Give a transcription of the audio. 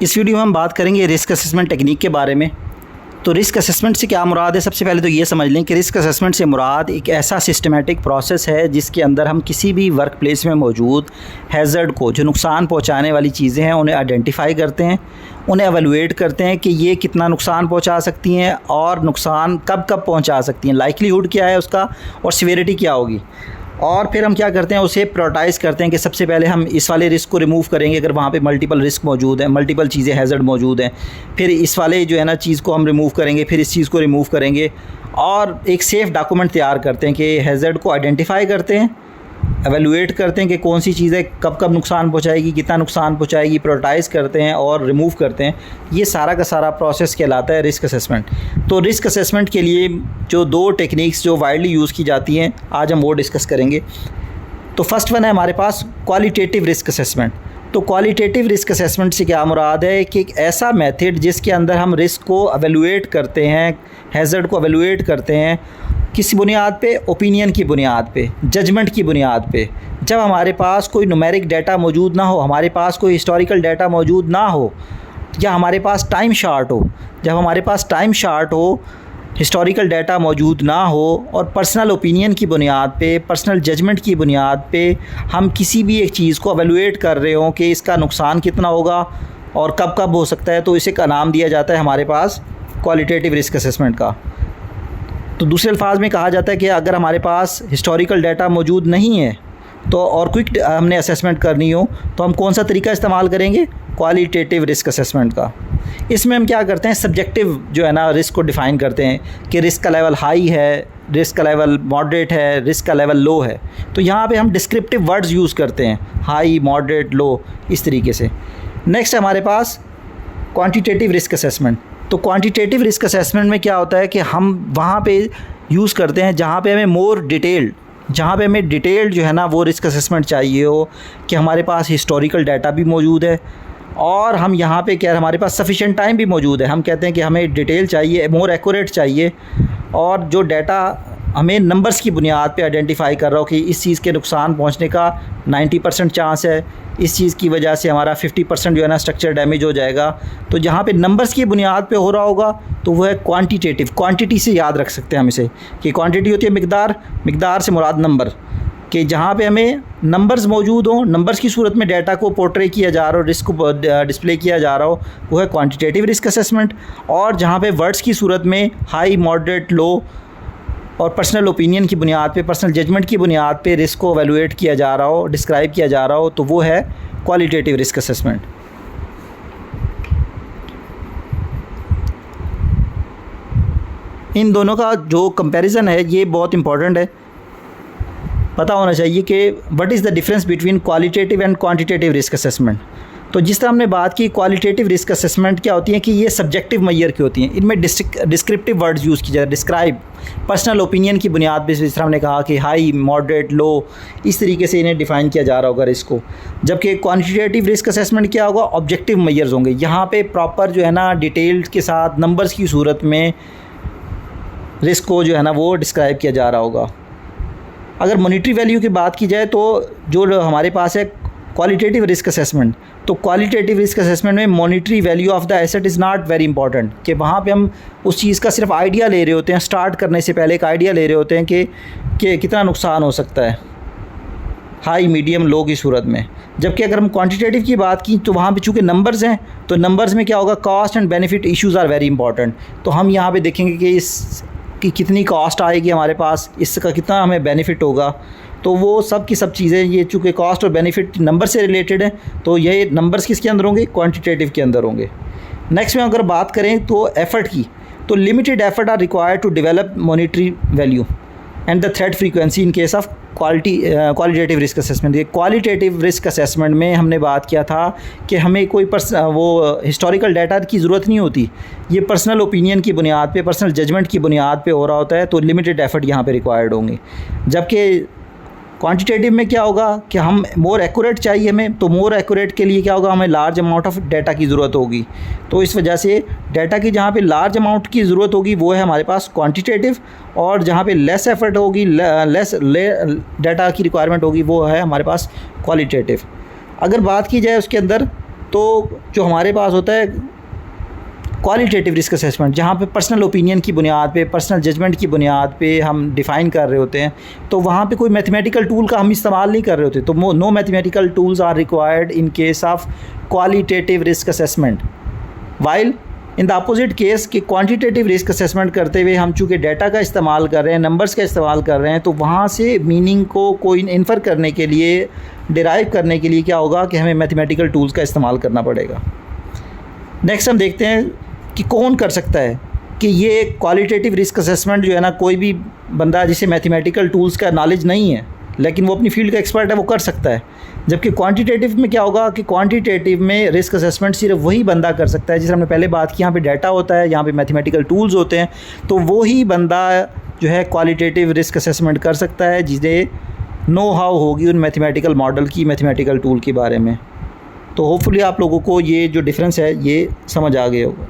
इस वीडियो में हम बात करेंगे रिस्क असेसमेंट टेक्निक के बारे में। तो रिस्क असेसमेंट से क्या मुराद है, सबसे पहले तो ये समझ लें कि रिस्क असेसमेंट से मुराद एक ऐसा सिस्टमेटिक प्रोसेस है जिसके अंदर हम किसी भी वर्क प्लेस में मौजूद हैज़र्ड को, जो नुकसान पहुंचाने वाली चीज़ें हैं, उन्हें आइडेंटिफाई करते हैं, उन्हें एवेलुएट करते हैं कि ये कितना नुकसान पहुंचा सकती हैं और नुकसान कब कब पहुंचा सकती हैं, लाइक्लीहुड क्या है उसका और सिवियरिटी क्या होगी। और फिर हम क्या करते हैं, उसे प्रायोरिटाइज़ करते हैं कि सबसे पहले हम इस वाले रिस्क को रिमूव करेंगे अगर वहाँ पे मल्टीपल रिस्क मौजूद हैं, मल्टीपल चीज़ें हैज़र्ड मौजूद हैं। फिर इस वाले जो है ना चीज़ को हम रिमूव करेंगे, फिर इस चीज़ को रिमूव करेंगे और एक सेफ़ डॉक्यूमेंट तैयार करते हैं कि हैज़र्ड को आइडेंटिफाई करते हैं, एवेलुएट करते हैं कि कौन सी चीज़ें कब कब नुकसान पहुंचाएगी, कितना नुकसान पहुंचाएगी, प्रायोरिटाइज़ करते हैं और रिमूव करते हैं। ये सारा का सारा प्रोसेस कहलाता है रिस्क असेसमेंट। तो रिस्क असेसमेंट के लिए जो दो टेक्निक्स जो वाइडली यूज़ की जाती हैं, आज हम वो डिस्कस करेंगे। तो फर्स्ट वन है हमारे पास क्वालिटेटिव रिस्क असेसमेंट। तो क्वालिटेटिव रिस्क असेसमेंट से क्या मुराद है कि एक ऐसा मेथड जिसके अंदर हम रिस्क को एवेलुएट करते हैं, हैज़र्ड को एवेलुएट करते हैं किसी बुनियाद पे, ओपिनियन की बुनियाद पे, जजमेंट की बुनियाद पे। जब हमारे पास कोई न्यूमेरिक डाटा मौजूद ना हो, हमारे पास कोई हिस्टोरिकल डाटा मौजूद ना हो, या हमारे पास टाइम शार्ट हो, जब हमारे पास टाइम शार्ट हो, हिस्टोरिकल डाटा मौजूद ना हो और पर्सनल ओपिनियन की बुनियाद पे, पर्सनल जजमेंट की बुनियाद पे हम किसी भी एक चीज़ को एवेलुएट कर रहे हों कि इसका नुकसान कितना होगा और कब कब हो सकता है, तो इसे का नाम दिया जाता है हमारे पास क्वालिटेटिव रिस्क असेसमेंट का। तो दूसरे अल्फाज में कहा जाता है कि अगर हमारे पास हिस्टोरिकल डाटा मौजूद नहीं है तो और क्विक हमने असेसमेंट करनी हो तो हम कौन सा तरीका इस्तेमाल करेंगे, क्वालिटेटिव रिस्क असेसमेंट का। इसमें हम क्या करते हैं, सब्जेक्टिव जो है ना रिस्क को डिफ़ाइन करते हैं कि रिस्क का लेवल हाई है, रिस्क का लेवल मॉडरेट है, रिस्क का लेवल लो है। तो यहाँ पे हम डिस्क्रिप्टिव वर्ड्स यूज़ करते हैं, हाई, मॉडरेट, लो, इस तरीके से। नेक्स्ट हमारे पास क्वांटिटेटिव रिस्क असेसमेंट। तो क्वांटिटेटिव रिस्क असेसमेंट में क्या होता है कि हम वहाँ पे यूज़ करते हैं जहाँ पे हमें मोर डिटेल्ड, जहाँ पे हमें डिटेल्ड जो है ना वो रिस्क असेसमेंट चाहिए हो कि हमारे पास हिस्टोरिकल डाटा भी मौजूद है और हम यहाँ पे क्या, हमारे पास सफिशिएंट टाइम भी मौजूद है। हम कहते हैं कि हमें डिटेल चाहिए, मोर एक्यूरेट चाहिए और जो डाटा हमें नंबर्स की बुनियाद पे आइडेंटिफाई कर रहा हो कि इस चीज़ के नुकसान पहुंचने का 90% चांस है, इस चीज़ की वजह से हमारा 50% जो है ना स्ट्रक्चर डैमेज हो जाएगा। तो जहाँ पे नंबर्स की बुनियाद पे हो रहा होगा तो वो है क्वांटिटेटिव। क्वांटिटी से याद रख सकते हैं हम इसे कि क्वांटिटी होती है मिकदार, मिकदार से मुराद नंबर, कि जहाँ पे हमें नंबर्स मौजूद हों, नंबर्स की सूरत में डाटा को पोर्ट्रे किया जा रहा हो, रिस्क को डिस्प्ले किया जा रहा हो, वो है क्वांटिटेटिव रिस्क असेसमेंट। और जहाँ पे वर्ड्स की सूरत में हाई, मॉडरेट, लो और पर्सनल ओपिनियन की बुनियाद पे, पर्सनल जजमेंट की बुनियाद पे रिस्क को एवेलुएट किया जा रहा हो, डिस्क्राइब किया जा रहा हो, तो वो है क्वालिटेटिव रिस्क असेसमेंट। इन दोनों का जो कंपैरिजन है ये बहुत इंपॉर्टेंट है, पता होना चाहिए कि what is the difference between qualitative and quantitative risk assessment. तो जिस तरह हमने बात की क्वालिटेटिव रिस्क असेसमेंट क्या होती है कि ये सब्जेक्टिव मैयर की होती हैं, इनमें डिस्क्रिप्टिव वर्ड्स यूज़ किए जाते हैं, डिस्क्राइब, पर्सनल ओपिनियन की बुनियाद पर, जिस तरह हमने कहा कि हाई, मॉडरेट, लो, इस तरीके से इन्हें डिफ़ाइन किया जा रहा होगा रिस्क को। जबकि क्वांटिटेटिव रिस्क असेसमेंट क्या होगा, ऑब्जेक्टिव मैयर्स होंगे, यहाँ पे प्रॉपर जो है ना डिटेल्स के साथ नंबर्स की सूरत में रिस्क को जो है ना वो डिस्क्राइब किया जा रहा होगा। अगर मॉनिटरी वैल्यू की बात की जाए तो जो हमारे पास है क्वालिटेटिव रिस्क असेसमेंट, तो क्वालिटेटिव रिस्क असेसमेंट में monetary value of the asset is not very important, कि वहाँ पे हम उस चीज़ का सिर्फ आइडिया ले रहे होते हैं, स्टार्ट करने से पहले एक आइडिया ले रहे होते हैं कि कितना नुकसान हो सकता है हाई, मीडियम, लो की सूरत में। जबकि अगर हम क्वांटिटेटिव की बात की तो वहाँ पे चूँकि नंबर्स हैं तो नंबर्स में क्या होगा, cost and benefit issues are very important. तो हम यहाँ पे देखेंगे कि इसकी कितनी कॉस्ट आएगी हमारे पास, इसका कितना हमें बेनिफिट होगा। तो वो सब की सब चीज़ें, ये चूँकि कॉस्ट और बेनिफिट नंबर से रिलेटेड है तो ये नंबर्स किसके अंदर होंगे, क्वांटिटेटिव के अंदर होंगे। नेक्स्ट में अगर बात करें तो एफ़र्ट की, तो limited effort are required to develop monetary value and the threat frequency in case of qualitative risk assessment. ये क्वालिटेटिव रिस्क असेसमेंट में हमने बात किया था कि हमें कोई वो हिस्टोरिकल डाटा की ज़रूरत नहीं होती, ये पर्सनल ओपिनियन की बुनियाद पे, पर्सनल जजमेंट की बुनियाद पे हो रहा होता है, तो लिमिटेड एफर्ट यहाँ पे रिक्वायर्ड होंगे। जबकि क्वांटिटेटिव में क्या होगा कि हम मोर एक्यूरेट चाहिए हमें, तो मोर एक्यूरेट के लिए क्या होगा, हमें लार्ज अमाउंट ऑफ डाटा की ज़रूरत होगी। तो इस वजह से डाटा की जहाँ पे लार्ज अमाउंट की ज़रूरत होगी वो है हमारे पास क्वांटिटेटिव, और जहाँ पे लेस एफर्ट होगी, लेस डाटा की रिक्वायरमेंट होगी वो है हमारे पास क्वालिटेटिव। अगर बात की जाए उसके अंदर तो जो हमारे पास होता है क्वालिटेटिव रिस्क असेसमेंट, जहाँ पे पर्सनल ओपिनियन की बुनियाद पे, पर्सनल जजमेंट की बुनियाद पे हम डिफ़ाइन कर रहे होते हैं, तो वहाँ पे कोई मैथमेटिकल टूल का हम इस्तेमाल नहीं कर रहे होते। तो no mathematical tools are required in case of qualitative risk assessment. While in the opposite case कि क्वांटिटेटिव रिस्क असेसमेंट करते हुए हम चूँकि डाटा का इस्तेमाल कर रहे हैं, नंबर्स का इस्तेमाल कर रहे हैं, तो वहाँ से मीनिंग को कोई इन्फर करने के लिए, डिराइव करने के लिए क्या होगा कि हमें मैथमेटिकल टूल्स का इस्तेमाल करना पड़ेगा। नेक्स्ट हम देखते हैं कि कौन कर सकता है कि ये क्वालिटेटिव रिस्क असेसमेंट जो है ना, कोई भी बंदा जिसे मैथमेटिकल टूल्स का नॉलेज नहीं है लेकिन वो अपनी फील्ड का एक्सपर्ट है, वो कर सकता है। जबकि क्वांटिटेटिव में क्या होगा कि क्वांटिटेटिव में रिस्क असेसमेंट सिर्फ वही बंदा कर सकता है, जिसे हमने पहले बात की, यहाँ पे डाटा होता है, यहाँ पे मैथमेटिकल टूल्स होते हैं, तो वो ही बंदा जो है क्वालिटेटिव रिस्क असेसमेंट कर सकता है जिसे नो हाउ होगी उन मैथमेटिकल मॉडल की, मैथमेटिकल टूल के बारे में। तो होपफुली आप लोगों को ये जो डिफरेंस है ये समझ आ गया होगा।